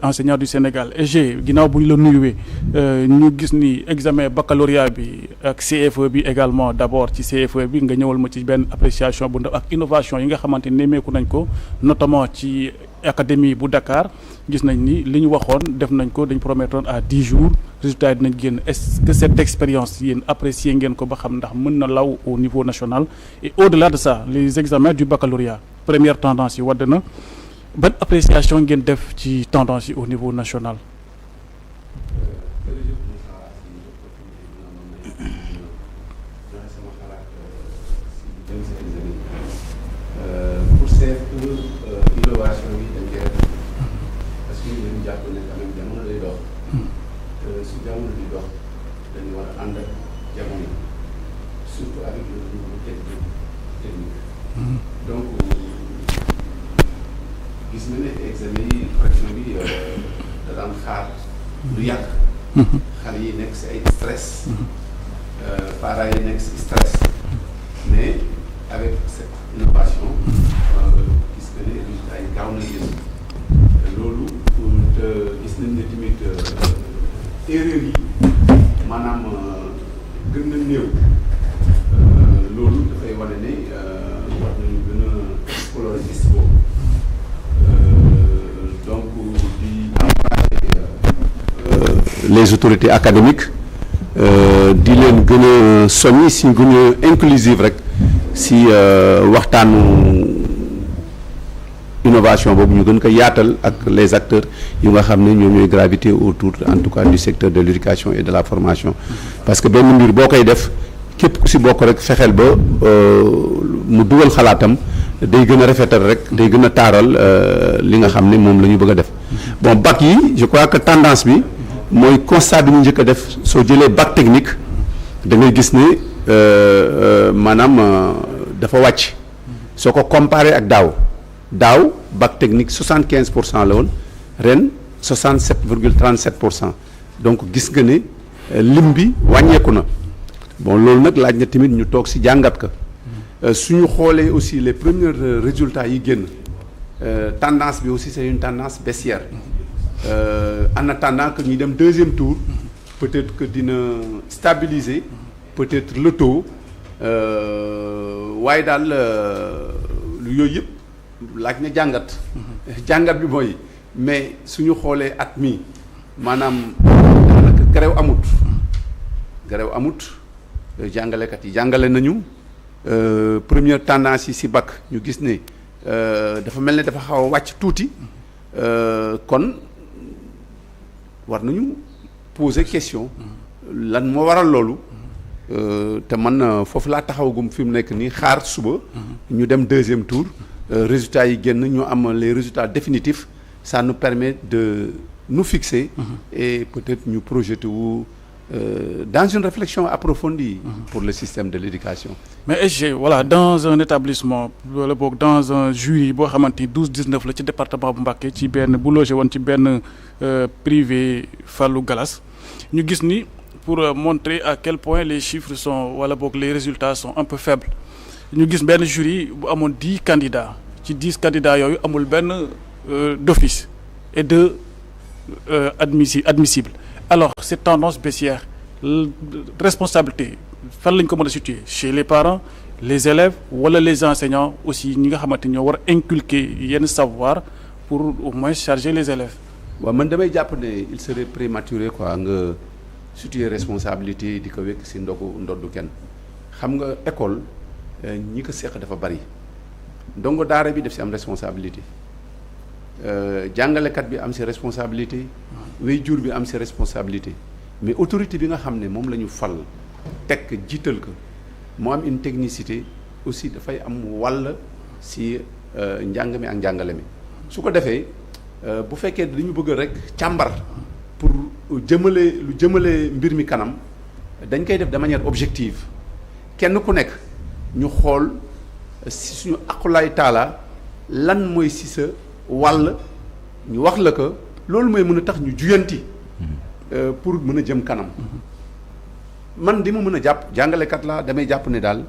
enseignants du Sénégal EG ginnaaw bu ñu la nuyuwee ñu gis ni examen baccalauréat bi ak CFE bi également d'abord ci CFE bi nga ñëwal ma ci benn appréciation bu ndaw ak innovation yi nga xamante ni nemmeeku nañ ko notamment ci académie bu Dakar gis nañ ni li ñu waxoon def nañ ko dañ promettoon à 10 jours résultat yi dinañ génn. Est-ce que cette expérience yéen apprécier ngeen ko ba xam ndax mën na law au niveau national et au-delà de ça les examens du baccalauréat première tendance yi wadd na ban appréciation ngeen def ci tendance yi au niveau national. pour CFE innovation bi dañ koy def parce que ñu jàpp ne quand même jamono day dox su jamono di dox dañu war a ànd ak jamono surtout avec le niveau technique donc gis na ne examen yi correction bi da daan xaar lu yàgg xale yi nekk si ay stress parents yi nekk si stress mais avec cette innovation gis nga ne résultat yi gaaw na génn loolu te gis nañ ne tamit erreur yi maanaam gën na néew loolu dafay wane ne war nañu gën a explorer gis boobu donc di les autorités académiques di leen gën a soññi si gën a inclusive rek si waxtaanu innovation boobu ñu gën ko yaatal ak les acteurs yu nga xam ne ñoom ñooy graviter autour en tout cas du secteur de l'éducation et de la formation parce que benn mbir boo koy def képp ku si bokk rek fexeel ba mu dugal xalaatam day gën a rafetal rek day gën a taaral li nga xam ne moom la ñu bëgg a def bon bac yi je crois que tendance bi mooy constat bi ñu njëkk a def soo jëlee bac technique da ngay gis ne maanaam dafa wàcc soo ko comparé ak daaw bac technique 75% la woon ren 67,37% donc gis nga ne lim bi wàññeeku na bon loolu nag laaj na tamit ñu toog si jàngat ka suñu xoolee aussi les premiers résultats yi génn tendance bi aussi c'est une tendance baissière en attendant que ñuy dem deuxième tour peut-être que dina stabiliser peut-être le taux waaye daal yooyu yëpp laaj na jàngat bi mooy mais suñu xoolee at mi maanaam daanaka grève amut jàngalekat yi jàngale nañu première tendance yi si bac ñu gis ne dafa mel ne dafa xaw a wàcc tuuti kon war nañu poser question lan moo waral loolu te man foofu laa taxawagum fi mu nekk nii xaar suba ñu dem deuxième tour résultats yi génn ñu am les résultats définitifs ça nous permet de nous fixer et peut-être ñu projeter wu dans une réflexion approfondie pour le système de l'éducation. Mais SG voilà dans un établissement wala boog dans un jury boo xamante ni 12-19 la ci département bu Mbacké ci benn bu logé woon ci benn privé Fallou Galas ñu gis ni pour montrer à quel point les chiffres sont wala boog les résultats sont un peu faibles ñu gis benn jury bu amoon 10 candidats ci 10 candidats yooyu amul benn d'office et deux admissibles. Alors cette tendance baissière responsabilité fan lañ ko mën a situer chez les parents les élèves wala les enseignants aussi ñi nga xamante ñoo war a inculquer yenn savoir pour au moins charger les élèves. waaw man damay jàpp ne il serait prématuré quoi nga situer responsabilité di ko wekk si ndoddu kenn xam nga école ñi ko seq dafa bari ndongo daara bi def si am responsabilité jàngalekat bi am si responsabilité waajur bi am si responsabilité mais autorité bi nga xam ne moom la ñu fal teg jiital ko moo am une technicité aussi dafay am wàll si njàng mi ak njàngale mi su ko defee bu fekkee dañu bëgg rek càmbar pour jëmale mbir mi kanam dañ koy def de manière objective kenn ku nekk ñu xool si suñu aqulaay taala lan mooy si sa wàll ñu wax la ko loolu mooy mën a tax ñu juyanti pour mën a jëm kanam man di ma mën a jàpp jàngalekat laa damay jàpp ne daal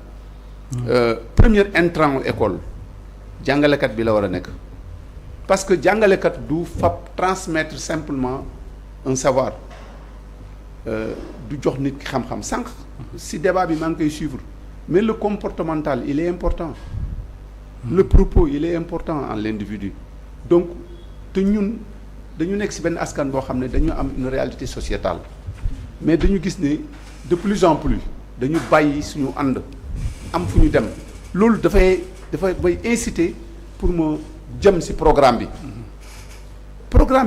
premier intrant école jàngalekat bi la war a nekk parce que jàngalekat du fab transmettre simplement un savoir du jox nit ki xam-xam sànq si débat bi maa ngi koy suivre mais le comportemental il est important le propos il est important en l'individu donc te ñun dañu nekk si benn askan boo xam ne dañu am une réalité sociétale mais dañu gis ne de plus en plus dañu bàyyi suñu ànd am fu ñu dem loolu dafay bay inciter pour ma jëm si programme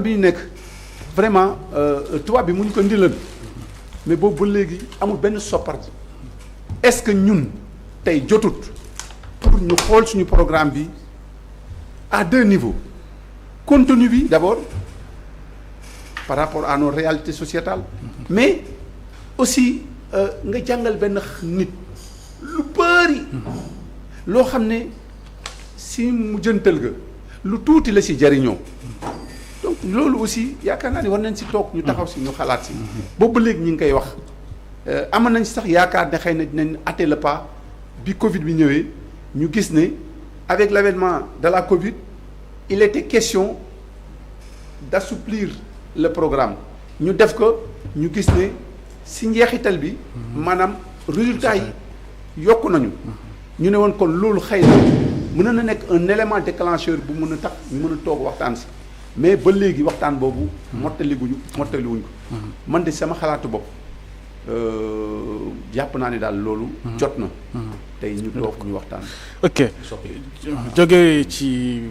bi ñu nekk vraiment tubaab bi mu ñu ko ndilan mais boobu ba léegi amul benn soppar est-ce que ñun tey jotut pour ñu xool suñu programme bi à deux niveaux contenu bi d'abord par rapport à nos réalités sociétales mais aussi nga jàngal benn nit lu bari loo xam ne si mu jëntal ga lu tuuti la si jariñoo donc loolu aussi yaakaar naa ni war nañ si toog ñu taxaw si ñu xalaat si boobu ba léegi ñu ngi koy wax amoon nañ si sax yaakaar ne xëy na dinañ hâter le pas bi Covid bi ñëwee ñu gis ne avec l'avènement de la Covid il était question d'assouplir le programme ñu def ko ñu gis ne si njeexital bi maanaam résultats yi yokku nañu ñu ne woon kon loolu xëy na mën na nekk un élément déclencheur bu mën a tax ñu mën a toog waxtaan si mais ba léegi waxtaan boobu mottaliwuñ ko man de sama xalaatu bopp jàpp naa ne daal loolu jot na tey ñu toog ñu waxtaan ok jógee ci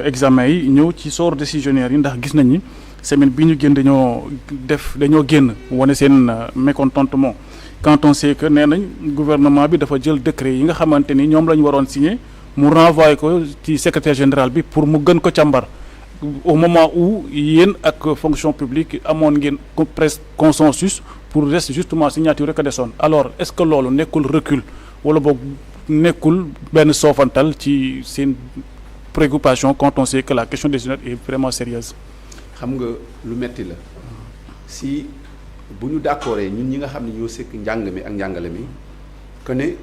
examen yi ñëw ci sort décisionnaire yi ndax gis nañ ni semaine bi ñu génn dañoo génn wane seen mécontentement quand on sait que nee nañ gouvernement bi dafa jël décret yi nga xamante ni ñoom la ñu waroon signer mu renvoyé ko ci secrétaire général bi pour mu gën ko càmbar au moment où yéen ak fonction publique amoon ngeen presque consensus pour rester justement signature rek a desoon alors est-ce que loolu nekkul recul wala boog nekkul benn soofantal ci seen préoccupation quand on sait que la question décisionnaire est vraiment sérieuse xam nga lu metti la si bu ñu d'accord ñun ñi nga xam ne ñoo sekk njàng mi ak njàngale mi que ne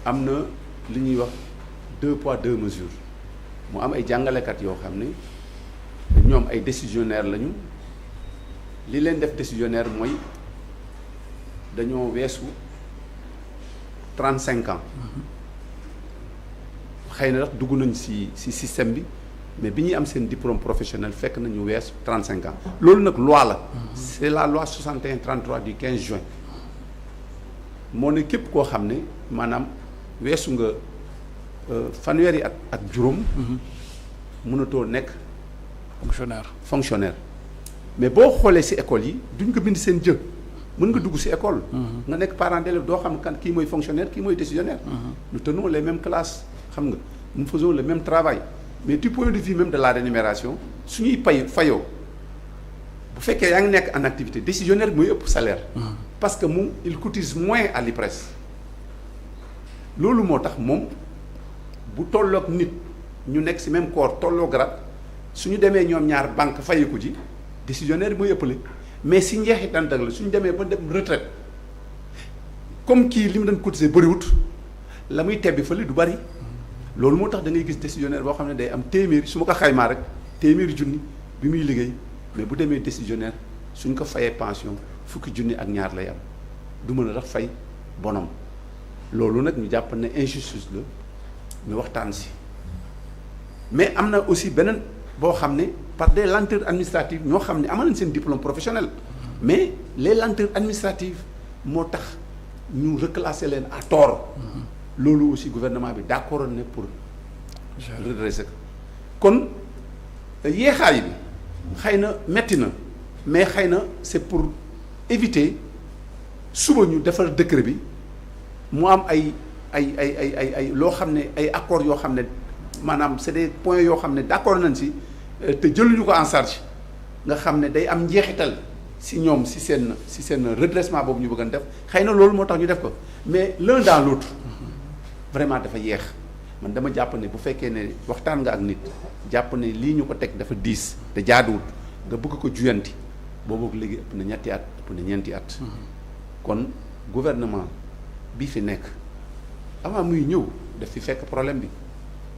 am na li ñuy wax 2 poids 2 mesures mu am ay jàngalekat yoo xam ne ñoom ay décisionnaires lañu li leen def décisionnaire mooy dañoo weesu 35 ans xëy na nag dugg nañ ci système bi mais bi ñuy am seen diplôme professionnel fekk nañu weesu 35 ans loolu nag loi la c'est la loi 61-33 du 15 juin moo ne képp koo xam ne maanaam weesu nga fanweeri at ak juróom mënatoo nekk fonctionnaire mais boo xoolee ci école yi duñ ko bind seen jë mën nga dugg ci école nga nekk parent d'élève doo xam kan kii mooy fonctionnaire kii mooy décisionnaire nous tenons les mêmes classes xam nga nous faisons le même travail mais du point de vue même de la rémunération suñuy fayoo bu fekkee yaa ngi nekk en activité décisionnaire bi mooy ëpp salaire parce que moom il cotise moins à l'IPRES loolu moo tax moom bu tolloog nit ñu nekk ci même corps tolloo grade suñu demee ñoom ñaar banque fayeku ji décisionnaire bi mooy ëppale mais si njeexitantal la suñu demee ba dem retraite comme kii li mu doon cotiser bëriwut la muy tebbi fële du bari loolu moo tax da ngay gis décisionnaire boo xam ne day am téeméeri su ma ko xaymaa rek téeméeri junni bi muy liggéey mais bu demee décisionnaire suñ ko fayee pension fukki junni ak ñaar lay am du mën a tax fay bonam loolu nag ñu jàpp ne injustice la ñu waxtaan si mais am na aussi beneen boo xam ne par des lenteurs administratives ñoo xam ne amal nañ seen diplôme professionnel mais les lenteurs administratives moo tax ñu reclasser leen à tort loolu aussi gouvernement bi d'accord ne pour redresser kon yeexaay bi xëy na metti na mais xëy na c'est pour éviter suba ñu defar décret bi mu am ay loo xam ne ay accords yoo xam ne maanaam c'est des points yoo xam ne d'accord nañ si te jëluñu ko en charge nga xam ne day am njeexital si ñoom si seen redressement boobu ñu bëgg a def xëy na loolu moo tax ñu def ko mais l'un dans l'autre vraiment dafa yeex man dama jàpp ne bu fekkee ne waxtaan nga ak nit jàpp ne lii ñu ko teg dafa diis te jaaduwut nga bëgg ko juyanti boobu léegi ëpp na ñetti at ëpp na ñeenti at kon gouvernement bi fi nekk avant muy ñëw daf fi fekk problème bi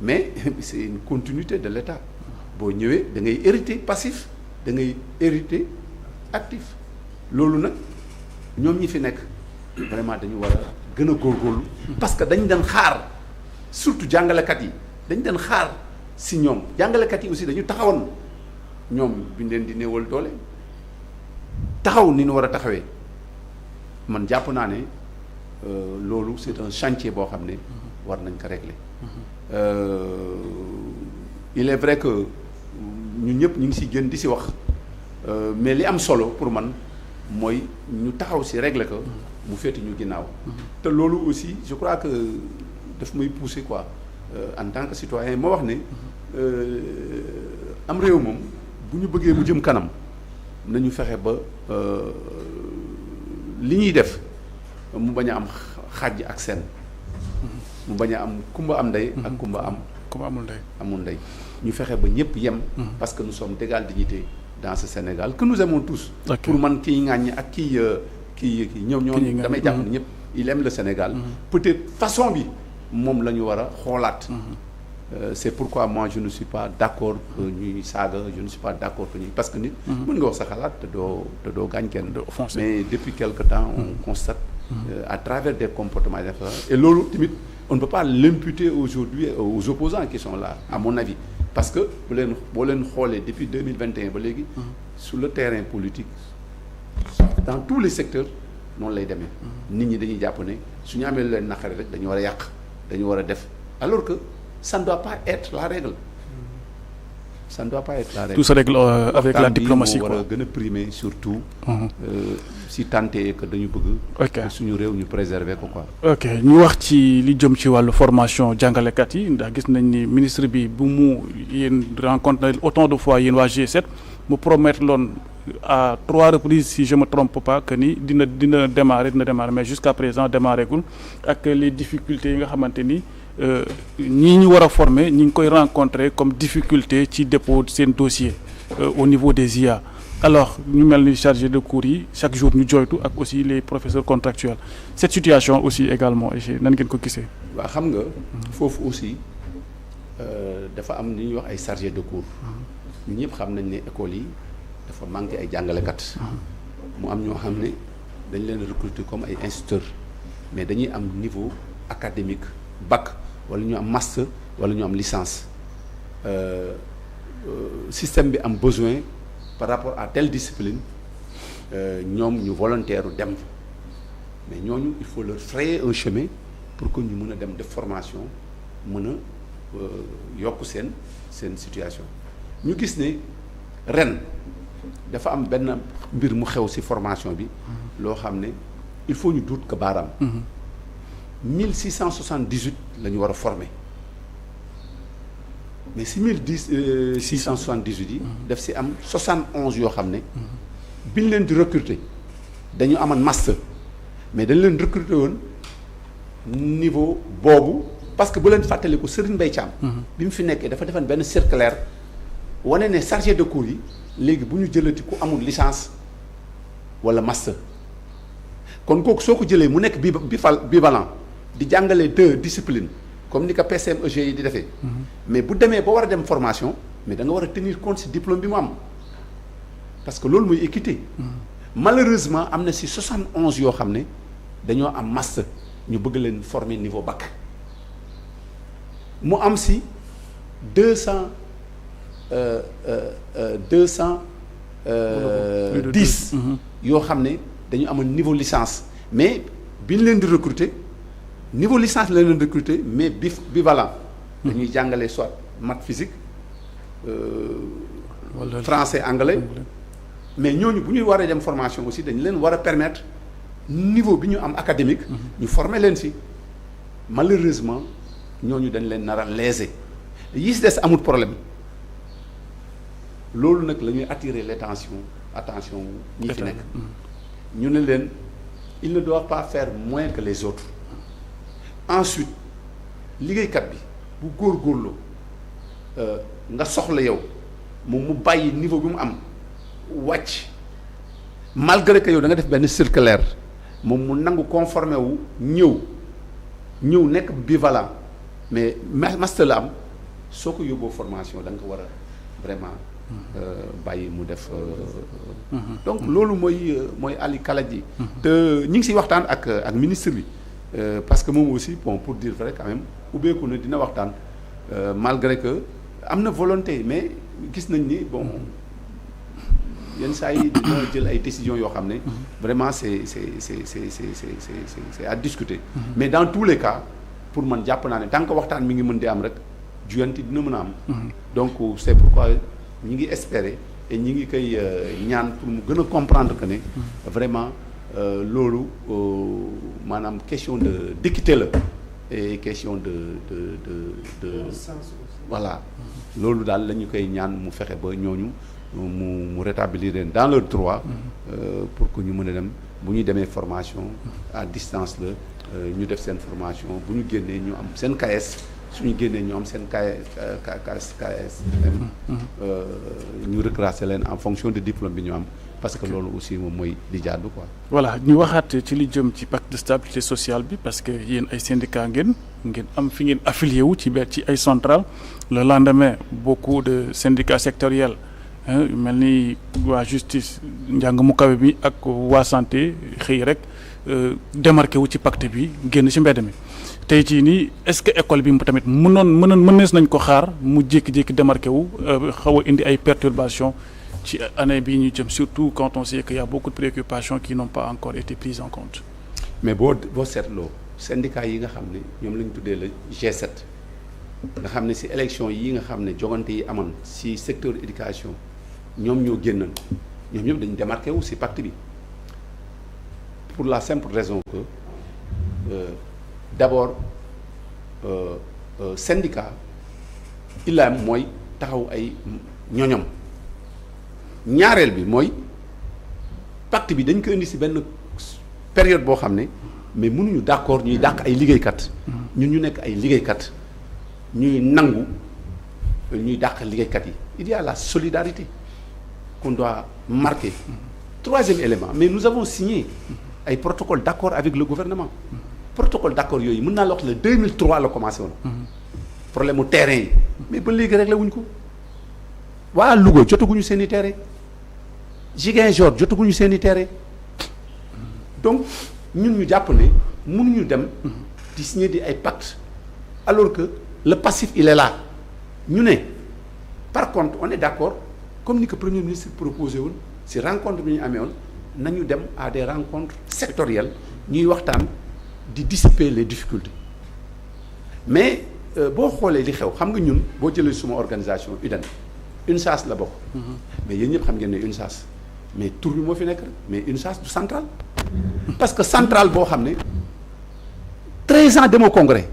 mais c'est une continuité de l'État boo ñëwee da ngay hériter passif da ngay hériter actif loolu nag ñoom ñi fi nekk vraiment dañu war a gën a góorgóorlu parce que dañ doon xaar surtout jàngalekat yi dañ doon xaar si ñoom jàngalekat yi aussi dañu taxawoon ñoom bi ñu leen di néewal doole taxaw ni ñu war a taxawee man jàpp naa ne loolu c'est un chantier boo xam ne war nañ ko régler il est vrai que ñun ñëpp ñu ngi si gën di si wax mais li am solo pour man mooy ñu taxaw si régler ko mu féete ñu ginnaaw te loolu aussi je crois que daf may pousser quoi en tant que citoyen moo wax ne am réew moom bu ñu bëggee mu jëm kanam nañu fexe ba li ñuy def mu bañ a am xàjj ak seen mu bañ a am kumba am ndey ak kumba amul ndey ñu fexe ba ñëpp yem parce que nous sommes d'égale dignité dans ce Sénégal que nous aimons tous pour man kii ŋàññi ak kii ñoo damay jàpp ne ñëpp il aime le Sénégal peut-être façon bi moom la ñu war a xoolaat c'est pourquoi moi je ne suis pas d'accord que ñuy saaga je ne suis pas d'accord que ñuy parce que nit mën nga wax sa xalaat te doo gaañ kenn mais depuis quelque temps on constate à travers des comportements et loolu tamit on ne peut pas l'imputer aujourd'hui aux opposants qui sont là à mon avis parce que boo leen xoolee depuis 2021 ba léegi sur le terrain politique dans tous les secteurs noonu lay demee nit ñi dañuy jàpp ne su ñu amee lu leen naqari rek dañu war a yàq dañu war a def alors que ça ne doit pas être la règle ça ne doit pas être la règle. Tout se règle avec la diplomatie quoi. War a gën a primer surtout. si tenté que dañu bëgg. suñu réew ñu préserver ko quoi. ok ñu wax ci li jëm ci wàllu formation jàngalekat yi ndax gis nañ ni ministre bi bu mu yéen rencontre autant de fois yéen waa G7 mu promettre loon à 3 reprises si je me trompe pas que ni dina démarrer mais jusqu'à présent démarré gul ak les difficultés yi nga xamante ni. ñii ñu war a former ñi ngi koy rencontrer comme difficulté ci dépôt seen dossier au niveau des IA alors ñu mel ni chargé de cours yi chaque jour ñu joytu ak aussi les professeurs contractuels cette situation aussi également nan ngeen ko gisee. waaw xam nga foofu aussi dafa am li ñuy wax ay chargé de cours ñun ñëpp xam nañ ne écoles yi dafa manqué ay jàngalekat mu am ñoo xam ne dañ leen recruter comme ay instituteurs mais dañuy am niveau académique bac wala ñu am master wala ñu am licence système bi am besoin par rapport à telle discipline ñoom ñu volontaire dem mais ñooñu il faut leur frayer un chemin pour que ñu mën a dem def formation mën a yokk seen situation ñu gis ne ren dafa am benn mbir mu xew ci formation bi loo xam ne il faut ñu duut ko baaraam 1678 la ñu war a former mais si 1678 yi daf si am 71 yoo xam ne biñ leen di recruter dañu amoon master mais dañ leen recruter woon niveau boobu parce que bu leen fàttaliku Serigne Mbaye Thiam bi mu fi nekkee dafa defoon benn circulaire wane ne chargé de cours yi léegi bu ñu jëlati ku amul licence wala master kon kooku soo ko jëlee mu nekk bivalent di jàngale 2 disciplines comme ni ko PCMEG yi di defee mais bu demee ba war a dem formation mais da nga war a tenir compte ci diplôme bi mu am parce que loolu mooy équité malheureusement am na ci 71 yoo xam ne dañoo am master ñu bëgg leen former niveau bac mu am ci 210 yoo xam ne dañu amoon niveau licence mais bi ñu leen di recruter niveau licence la leen recruter mais bivalent dañuy jàngale soit maths physique français anglais mais ñooñu bu ñuy waree dem formation aussi dañu leen war a permettre niveau bi ñu am académique ñu former leen ci malheureusement ñooñu dañ leen nar a léser yi ci des amul problème loolu nag la ñuy attirer attention ñi fi nekk ñu ne leen il ne doit pas faire moins que les autres ensuite liggéeykat bi bu góorgóorloo nga soxla yow moom mu bàyyi niveau bi mu am wàcc malgré que yow da nga def benn circulaire moom mu nangu conformé wu ñëw nekk bivalent mais master la am soo ko yóbboo formation da nga ko war a vraiment bàyyi mu def donc loolu mooy Ali Kalaji te ñi ngi siy waxtaan ak ministre bi parce que moom aussi bon pour dire vrai quand même ubbeeku na dina waxtaan malgré que am na volonté mais gis nañ ni bon yenn saa yi dina jël ay décisions yoo xam ne vraiment c'est à discuter mais dans tous les cas pour man jàpp naa ne tant que waxtaan mi ngi mën di am rek juyanti dina mën a am donc c'est pourquoi ñi ngi espérer et ñi ngi koy ñaan pour mu gën a comprendre que ne vraiment loolu maanaam question d'équité la et question de voilà loolu daal la ñu koy ñaan mu fexe ba ñooñu mu rétablir leen dans leur droit pour que ñu mën a dem bu ñu demee formation à distance la ñu def seen formation bu ñu génnee ñu am seen KS suñu génnee ñu am seen KS ñu reclasser leen en fonction de diplôme bi ñu am parce que loolu aussi moom mooy di jaadu quoi. voilà ñu waxaat ci li jëm ci pacte de stabilité sociale bi parce que yéen ay syndicat ngeen am fi ngeen affilié wu ci ay centrales le lendemain beaucoup de syndicats sectoriels mel ni waa justice njàng mu kawe bi ak waa santé xëy rek démarqué wu ci pacte bi génn ci mbedd mi tey jii nii est-ce que école bi tamit mënees nañ ko xaar mu jékki-jékki démarqué wu xaw a indi ay perturbations ci année bii ñu jëm surtout quand on sait qu'il y a beaucoup de préoccupations qui n'ont pas encore été prises en compte. mais boo seetloo syndicats yi nga xam ne ñoom la ñu tuddee le G7 nga xam ne ci élection yi nga xam ne jogante yi amoon ci secteur éducation ñoom ñoo génnoon ñoom ñëpp dañu démarqué wu ci pacte bi pour la simple raison que d'abord syndicat ilaam mooy taxaw ay ñoñom ñaareel bi mooy pacte bi dañ ko indi ci benn période boo xam ne mais mënuñu d'accord ñuy dàq ay liggéeykat ñun ñu nekk ay liggéeykat ñuy nangu ñuy dàq liggéeykat yi il y a la solidarité qu'on doit marquer troisième élément mais nous avons signé ay protocole d'accord avec le gouvernement protocole d'accord yooyu mën naa la wax le 2003 la commencé woon problème mu terrain yi mais ba léegi réglé wuñ ko waa Louga jotaguñu seen i terrain Ziguinchor jotaguñu seen i terrain donc ñun ñu jàpp ne mënuñu dem di signer di ay pacte alors que le passif il est là ñu ne par contre on est d'accord comme ni ko premier ministre proposé woon ci rencontre bi ñu amee woon nañu dem à des rencontres sectorielles ñuy waxtaan di dissiper les difficultés mais boo xoolee li xew xam nga ñun boo jëlee suma organisation UDEN UNSAS la bokk mais yéen ñëpp xam ngeen ne UNSAS mais tur bi moo fi nekk rek mais UNSAS du central parce que central boo xam ne 13 ans demoo congrès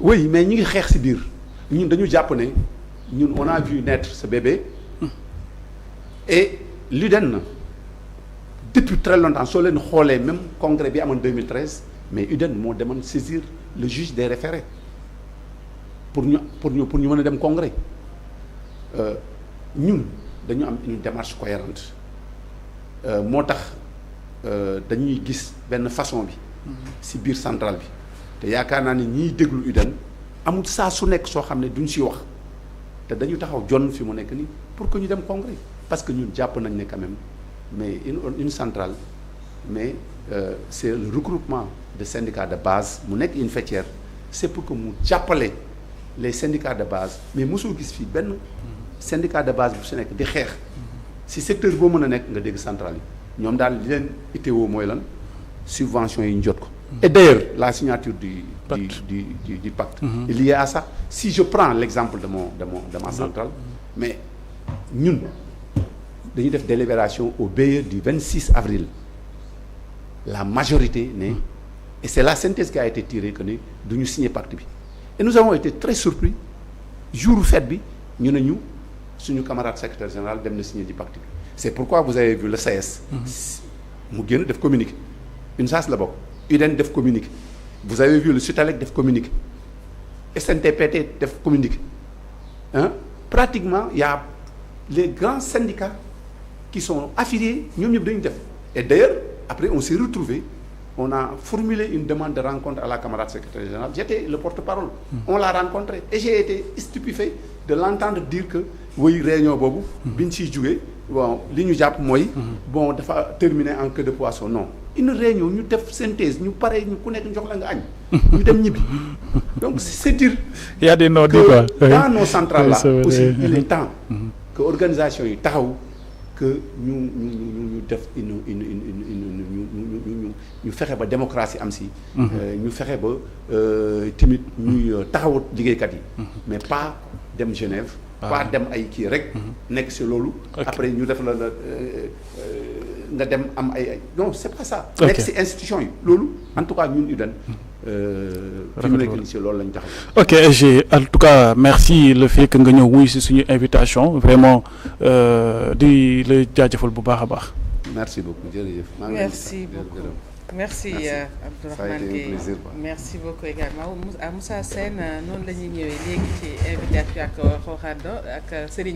oui mais ñi ngi xeex ci biir ñun dañu jàpp ne ñun on a vu naître ce bébé et l'UDEN na depuis très longtemps soo leen xoolee même congrès bi amoon 2013 mais UDEN moo demoon saisir le juge des référés pour ñu mën a dem congrès ñun dañu am une démarche cohérente moo tax dañuy gis benn façon bi ci biir centrale bi te yaakaar naa ni ñiy déglu UDEN amul saa su nekk soo xam ne duñ ci wax te dañu taxaw jonn fi mu nekk nii pour que ñu dem congrès parce que ñun jàpp nañ ne quand même mais une centrale mais c'est le regroupement de syndicats de base mu nekk une faîtière c'est pour que mu jàppale les syndicats de base mais mosoo gis fii benn syndicat de base bu si nekk di xeex si secteur boo mën a nekk nga dégg centrale yi ñoom daal li leen itteewoo mooy lan subvention yi ñu jot ko. Et d'ailleurs la signature du pacte est liée à ça. Si je prends l'exemple de ma centrale, mais ñun dañuy def délibération au BE du 26 avril la majorité ne et c'est la synthèse qui a été tirée que ne du ñu signer pacte bi et nous avons été très surpris jour fête bi ñu ne ñu suñu camarade secrétaire général dem na signer di pacte bi c'est pourquoi vous avez vu le CS mu génn def communiqué UNSAS la bokk UDEN def communiqué vous avez vu le SUTALEC def communiqué SNTPT def communiqué pratiquement il y a les grands syndicats qui sont affiliés ñoom ñëpp dañu def et d'ailleurs après on s'est retrouvé on a formulé une demande de rencontre à la camarade secrétaire générale. J'étais le porte-parole. On l'a rencontré et j'ai été stupéfait de l'entendre dire que oui réunion boobu. bi ñu siy jugee bon li ñu jàpp mooy. bon dafa terminer en queue de poisson non. une réunion ñu def synthèse ñu pare ñu ku nekk jox la nga añ. ñu dem ñibbi donc c'est dire. Il y a des noms quoi. Dans nos centrales là aussi il est temps. que organisation yi taxaw. que ñu def ñu fexe ba démocratie am si. ñu fexe ba timit ñuy taxawut liggéeykat yi. mais pas dem Genève. pas dem ay kii rek. nekk si loolu. après ñu def la nga dem am ay non c'est pas ça. nekk si institution yi loolu en tout cas ñun UDEN. fi mu nekk nii si loolu lañu taxaw. ok SG en tout cas merci le fait que nga ñëw wuy si suñu invitation vraiment di la jaajëfal bu baax a baax. merci beaucoup jërëjëf. merci beaucoup merci Abdourahmane Gueye merci beaucoup également à Moussa Sène noonu la ñuy ñëwee léegi ci invitation ak Xooxando ak Serigne.